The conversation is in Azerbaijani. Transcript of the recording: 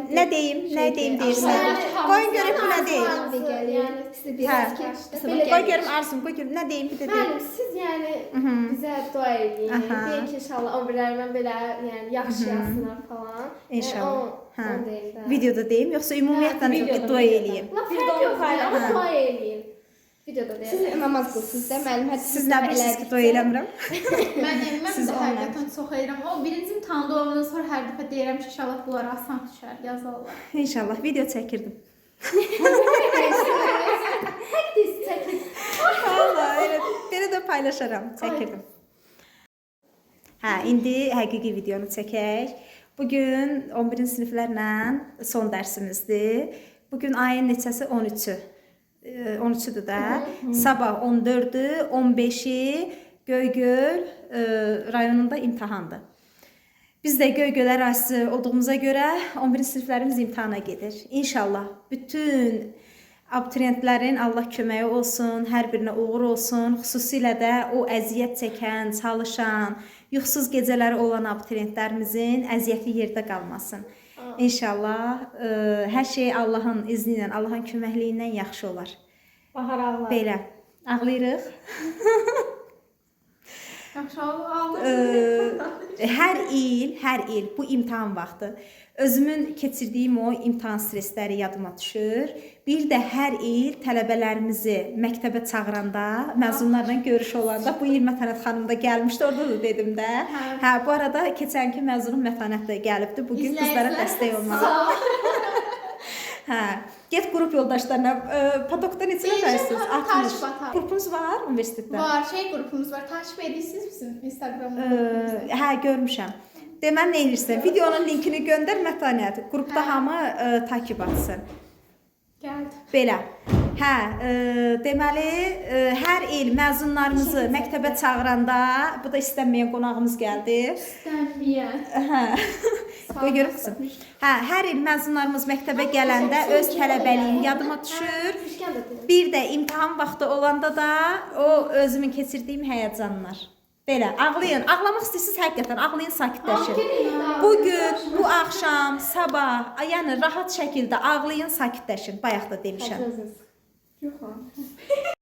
Nə deyim deyirsən? Qoyun görək bu nə deyir? Yəni siz bir Qoy görüm Arzum, qoy görüm nə deyim bir də deyim. Müəllim, siz yəni bizə dua edin. Deyin ki, inşallah o birlərimə belə yəni yaxşı yazsınlar falan. İnşallah. Hə. Videoda deyim, yoxsa ümumiyyətlə dua eləyim? Fərq yox, amma dua edin. Videoda deyim. Siz namaz qılsınız da müəllim, hətta Siz nə bilirsiniz ki, dua eləmirəm? Mən də hər dəfə çox edirəm. O birinci imtahanda olandan sonra hər dəfə deyirəm ki, inşallah bunlar asan düşər, yazarlar. İnşallah video çəkirdim. Vallahi elə belə də paylaşaram, çəkirdim. Hə, indi həqiqi videonu çəkək. Bu gün 11-ci siniflərlə son dərsimizdir. Bu gün ayın neçəsi? 13-ü. 13-dür də. Sabah 14-ü, 15-i Göygöl rayonunda imtahandır. Biz də Göygöl ərazisi olduğumuza görə 11-ci siniflərimiz imtahana gedir. İnşallah bütün abituriyentlərin Allah köməyi olsun, hər birinə uğur olsun. Xüsusilə də o əziyyət çəkən, çalışan, yuxusuz gecələri olan abituriyentlərimizin əziyyəti yerdə qalmasın. İnşallah hər şey Allahın izni ilə, Allahın köməkliyi ilə yaxşı olar. Bahar ağlar. Belə. Ağlayırıq. Yaxşı ağlayırıq. Hər il bu imtahan vaxtı özümün keçirdiyim o imtahan stressləri yadıma düşür. Bir də hər il tələbələrimizi məktəbə çağıranda, məzunlarla görüş olanda, bu il Mətanət xanım da gəlmişdi, orada da dedim də. Hə, bu arada keçənki məzunum Mətanət də gəlibdi. Bu gün qızlara dəstək olmalı. Hə, get qrup yoldaşlarına Padokda neçə nəfərsiniz? 60. Qrupumuz var universitetdə. Var, qrupumuz var. Takip edirsiniz bizim Instagramda? Hə, görmüşəm. Deməli nə edirsən? Videonun linkini göndər Mətanət. Qrupda hamı takib atsın. Gəldi. Belə. Hə, deməli hər il məzunlarımızı məktəbə çağıranda, bu da istənməyən qonağımız gəldi. İstənməyən. Hə. Qoy görürsün. Hə, hər il məzunlarımız məktəbə gələndə öz tələbəliyim yadıma düşür. Bir də imtahan vaxtı olanda da o özümün keçirdiyim həyəcanlar. Belə, ağlayın. Ağlamaq istəyirsiniz, həqiqətən ağlayın, sakitləşin. Bugün, bu axşam, sabah, yəni rahat şəkildə ağlayın, sakitləşin. Bayaq da demişəm. Yox.